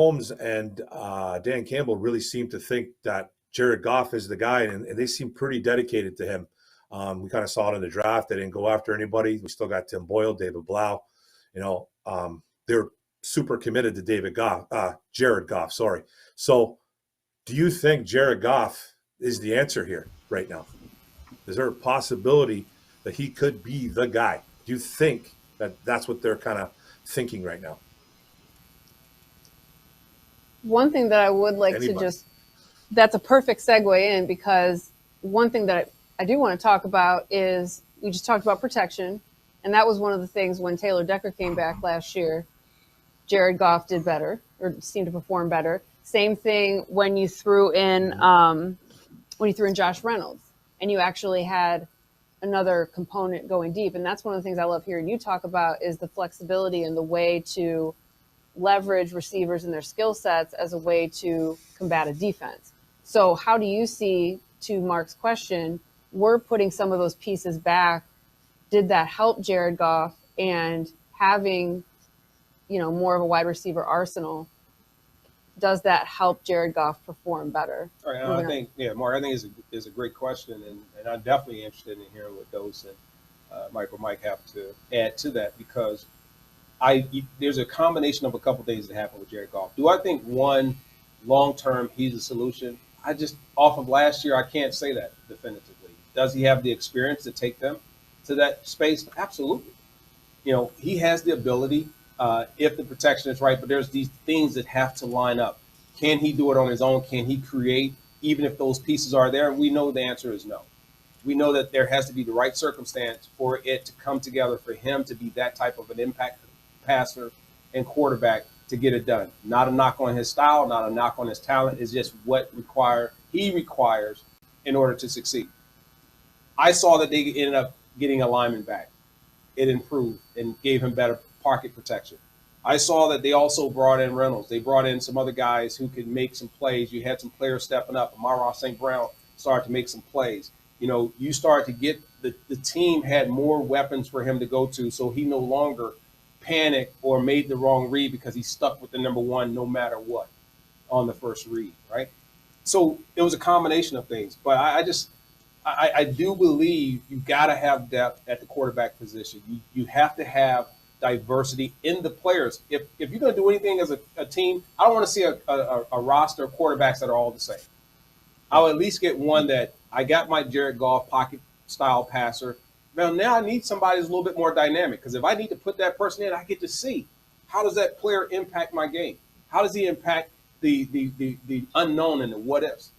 Holmes and Dan Campbell really seem to think that Jared Goff is the guy, and they seem pretty dedicated to him. We kind of saw it in the draft. They didn't go after anybody. We still got Tim Boyle, David Blau. They're super committed to Jared Goff. Sorry. So, do you think Jared Goff is the answer here right now? Is there a possibility that he could be the guy? Do you think that that's what they're kind of thinking right now? One thing that I would like to that's a perfect segue in, because one thing that I do want to talk about is we just talked about protection. And that was one of the things when Taylor Decker came back last year, Jared Goff did better, or seemed to perform better. Same thing when you threw in Josh Reynolds and you actually had another component going deep. And that's one of the things I love hearing you talk about is the flexibility and the way to leverage receivers and their skill sets as a way to combat a defense. So how do you see, to Mark's question, we're putting some of those pieces back. Did that help Jared Goff, and having, more of a wide receiver arsenal, does that help Jared Goff perform better? All right, I think, Mark, I think is a great question, and I'm definitely interested in hearing what Dose and MicroMike have to add to that, because there's a combination of a couple things that happen with Jared Goff. Do I think one, long-term, he's a solution? Off of last year, I can't say that definitively. Does he have the experience to take them to that space? Absolutely. He has the ability if the protection is right, but there's these things that have to line up. Can he do it on his own? Can he create, even if those pieces are there? We know the answer is no. We know that there has to be the right circumstance for it to come together, for him to be that type of an impact passer and quarterback to get it done. Not a knock on his style, not a knock on his talent. It's just what he requires in order to succeed. I saw that they ended up getting a lineman back. It improved and gave him better pocket protection. I saw that they also brought in Reynolds. They brought in some other guys who could make some plays. You had some players stepping up. Amara St. Brown started to make some plays. You started to get the team had more weapons for him to go to, so he no longer panicked or made the wrong read because he stuck with the number one no matter what on the first read, right? So it was a combination of things. But I do believe you got to have depth at the quarterback position. You have to have diversity in the players. If you're going to do anything as a team, I don't want to see a roster of quarterbacks that are all the same. I'll at least get one that I got my Jared Goff pocket style passer. Now I need somebody who's a little bit more dynamic, because if I need to put that person in, I get to see how does that player impact my game? How does he impact the unknown and the what ifs?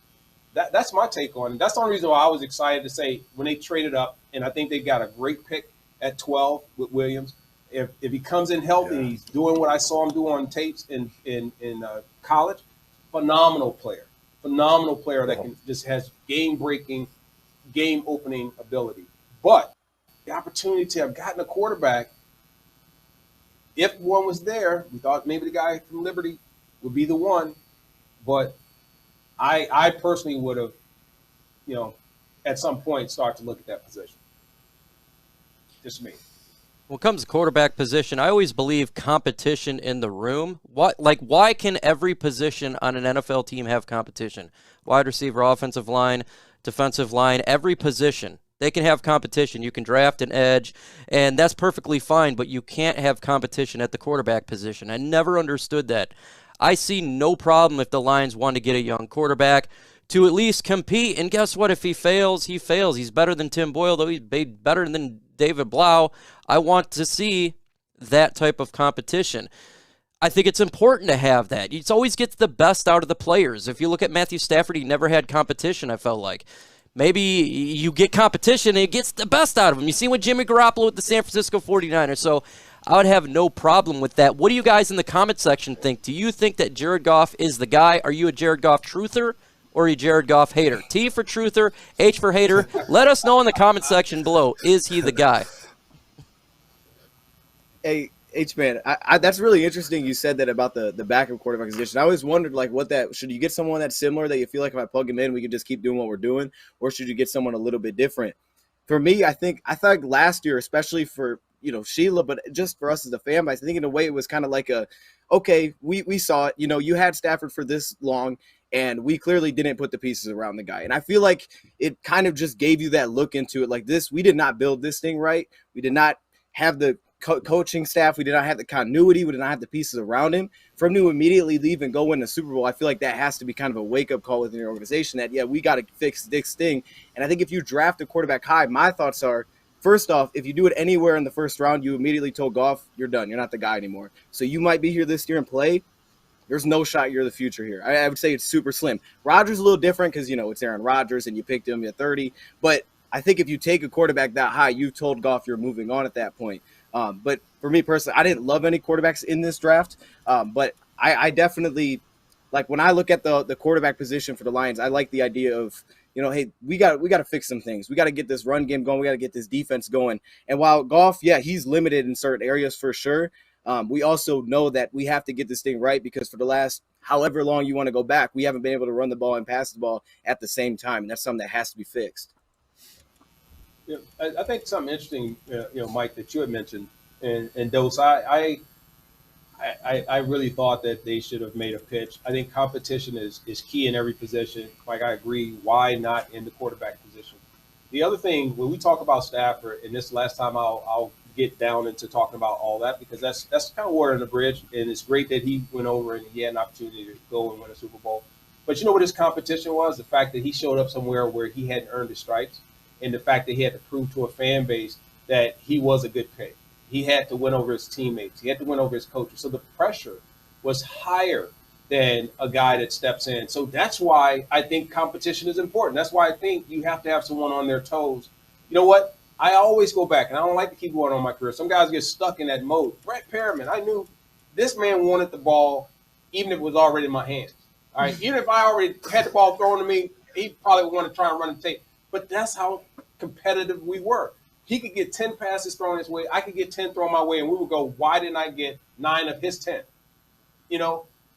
That's my take on it. That's the only reason why I was excited to say when they traded up, and I think they got a great pick at 12 with Williams. If he comes in healthy, and he's doing what I saw him do on tapes in college, phenomenal player that just has game-breaking, game-opening ability. But the opportunity to have gotten a quarterback, if one was there, we thought maybe the guy from Liberty would be the one, but I personally would have, at some point start to look at that position. Just me. When it comes to quarterback position, I always believe competition in the room. Why can every position on an NFL team have competition? Wide receiver, offensive line, defensive line, every position. They can have competition. You can draft an edge, and that's perfectly fine, but you can't have competition at the quarterback position. I never understood that. I see no problem if the Lions want to get a young quarterback to at least compete. And guess what? If he fails, he fails. He's better than Tim Boyle, though he's better than David Blau. I want to see that type of competition. I think it's important to have that. It always gets the best out of the players. If you look at Matthew Stafford, he never had competition, I felt like. Maybe you get competition and it gets the best out of him. You see with Jimmy Garoppolo with the San Francisco 49ers. So I would have no problem with that. What do you guys in the comment section think? Do you think that Jared Goff is the guy? Are you a Jared Goff truther or a Jared Goff hater? T for truther, H for hater. Let us know in the comment section below. Is he the guy? Hey, H-Man, that's really interesting you said that about the backup quarterback position. I always wondered, should you get someone that's similar that you feel like if I plug him in, we can just keep doing what we're doing, or should you get someone a little bit different? For me, I thought last year, especially for Sheila, but just for us as a fan base, I think in a way it was kind of like okay, we saw it. You had Stafford for this long, and we clearly didn't put the pieces around the guy. And I feel like it kind of just gave you that look into it. Like this, we did not build this thing right. We did not have the coaching staff. We did not have the continuity. We did not have the pieces around him. For him to immediately leave and go win the Super Bowl, I feel like that has to be kind of a wake-up call within your organization that, yeah, we got to fix this thing. And I think if you draft a quarterback high, my thoughts are, first off, if you do it anywhere in the first round, you immediately told Goff, you're done. You're not the guy anymore. So you might be here this year and play. There's no shot you're the future here. I would say it's super slim. Rodgers is a little different because, it's Aaron Rodgers and you picked him at 30. But I think if you take a quarterback that high, you've told Goff you're moving on at that point. But for me personally, I didn't love any quarterbacks in this draft. But I definitely, like when I look at the quarterback position for the Lions, I like the idea of, hey, we got to fix some things. We got to get this run game going. We got to get this defense going. And while Goff, yeah, he's limited in certain areas for sure. We also know that we have to get this thing right because for the last however long you want to go back, we haven't been able to run the ball and pass the ball at the same time. And that's something that has to be fixed. Yeah, I think something interesting, Mike, that you had mentioned, and Dose, I really thought that they should have made a pitch. I think competition is key in every position. Like, I agree. Why not in the quarterback position? The other thing, when we talk about Stafford, and this last time I'll get down into talking about all that because that's kind of water in the bridge, and it's great that he went over and he had an opportunity to go and win a Super Bowl. But you know what his competition was? The fact that he showed up somewhere where he hadn't earned his stripes, and the fact that he had to prove to a fan base that he was a good pick. He had to win over his teammates. He had to win over his coaches. So the pressure was higher than a guy that steps in. So that's why I think competition is important. That's why I think you have to have someone on their toes. You know what? I always go back, and I don't like to keep going on my career. Some guys get stuck in that mode. Brett Perriman, I knew this man wanted the ball even if it was already in my hands. All right, even if I already had the ball thrown to me, he probably would want to try and run the tape. But that's how competitive we were. He could get 10 passes thrown his way. I could get 10 thrown my way, and we would go, why didn't I get 9 of his 10?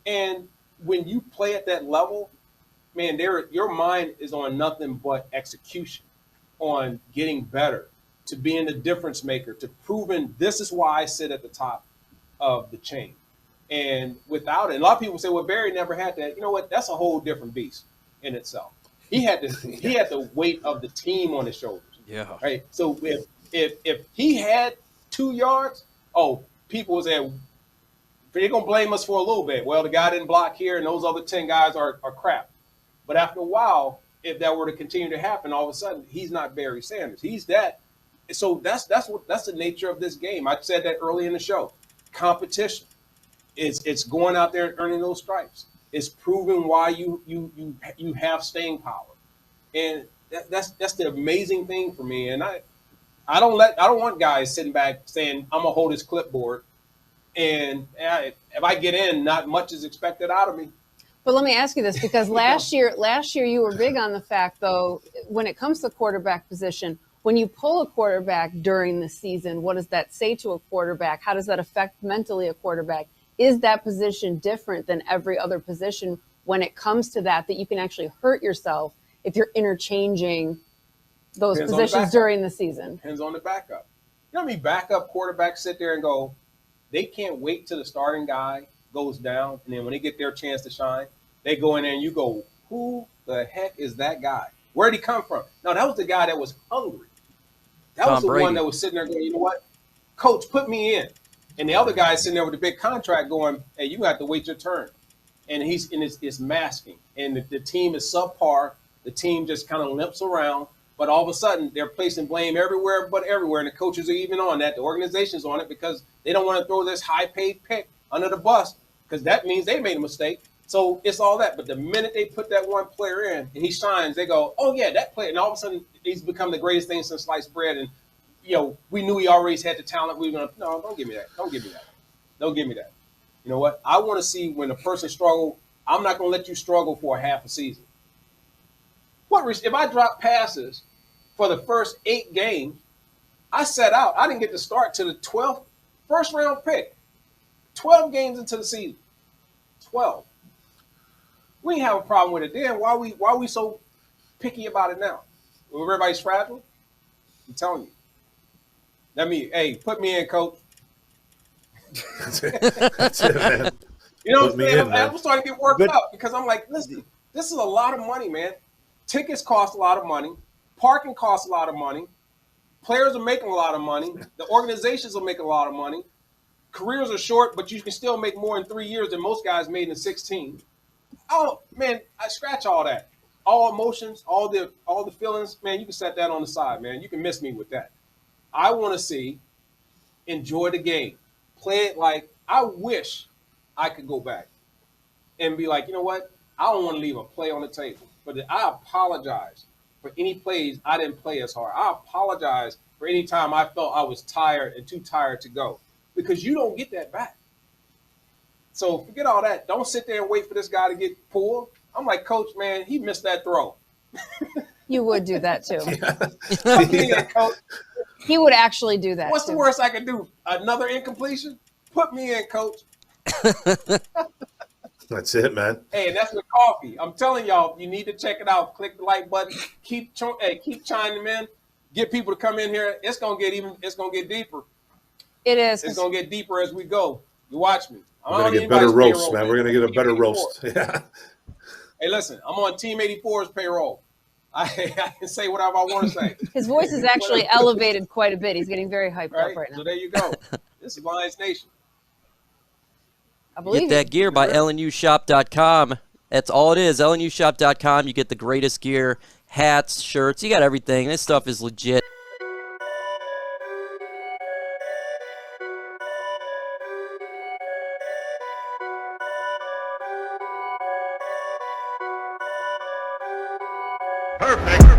And when you play at that level, man, your mind is on nothing but execution, on getting better, to being the difference maker, to proving this is why I sit at the top of the chain. And without it, a lot of people say, well, Barry never had that. You know what? That's a whole different beast in itself. He had the weight of the team on his shoulders. Yeah. Right. So if he had 2 yards, people would say they're gonna blame us for a little bit. Well, the guy didn't block here, and those other 10 guys are crap. But after a while, if that were to continue to happen, all of a sudden he's not Barry Sanders. He's that. So that's the nature of this game. I said that early in the show. Competition. It's going out there and earning those stripes. It's proving why you have staying power, and that's the amazing thing for me. And I don't want guys sitting back saying I'm gonna hold his clipboard, and if I get in, not much is expected out of me. But let me ask you this, because last year you were big on the fact, though, when it comes to quarterback position, when you pull a quarterback during the season, what does that say to a quarterback? How does that affect mentally a quarterback? Is that position different than every other position when it comes to that you can actually hurt yourself if you're interchanging those positions during the season? Depends on the backup. You know how many backup quarterbacks sit there and go, they can't wait till the starting guy goes down, and then when they get their chance to shine, they go in there and you go, who the heck is that guy? Where'd he come from? No, that was the guy that was hungry. That was the one that was sitting there going, you know what? Coach, put me in. And the other guy is sitting there with a big contract going, hey, you have to wait your turn. And it's masking. And the team is subpar. The team just kind of limps around. But all of a sudden, they're placing blame everywhere but everywhere. And the coaches are even on that. The organization's on it because they don't want to throw this high-paid pick under the bus because that means they made a mistake. So it's all that. But the minute they put that one player in and he shines, they go, oh, yeah, that player. And all of a sudden, he's become the greatest thing since sliced bread. And, we knew he always had the talent. We were going to, no, don't give me that. Don't give me that. Don't give me that. You know what? I want to see when a person struggles. I'm not going to let you struggle for a half a season. If I drop passes for the first 8 games, I sat out. I didn't get to start to the 12th first round pick. 12 games into the season. 12. We didn't have a problem with it then. Why are we so picky about it now? When everybody's fragile? I'm telling you. Hey, put me in, coach. That's it, man. You know Put what I'm me saying? in, man. I'm starting to get worked up because I'm like, listen, this is a lot of money, man. Tickets cost a lot of money. Parking costs a lot of money. Players are making a lot of money. The organizations are making a lot of money. Careers are short, but you can still make more in 3 years than most guys made in 16. Oh, man, I scratch all that. All emotions, all the feelings, man, you can set that on the side, man. You can miss me with that. I want to see, enjoy the game. Play it like, I wish I could go back and be like, you know what? I don't want to leave a play on the table. But I apologize for any plays I didn't play as hard. I apologize for any time I felt I was tired and too tired to go. Because you don't get that back. So forget all that. Don't sit there and wait for this guy to get pulled. I'm like, coach, man, he missed that throw. You would do that too. Put me in, coach. He would actually do that. What's the worst I can do? Another incompletion? Put me in, coach. That's it, man. Hey, and that's with coffee. I'm telling y'all, you need to check it out. Click the like button. Keep chiming in. Get people to come in here. It's gonna get deeper. It is. It's gonna get deeper as we go. You watch me. We're gonna get better roasts, man. We're gonna get a better roast. Yeah. Hey, listen, I'm on Team 84's payroll. I can say whatever I want to say. His voice is actually elevated quite a bit. He's getting very hyped up right now. So there you go. This is Lions Nation. I believe Get that gear by LNUshop.com. That's all it is. LNUshop.com. You get the greatest gear, hats, shirts. You got everything. This stuff is legit. Perfect.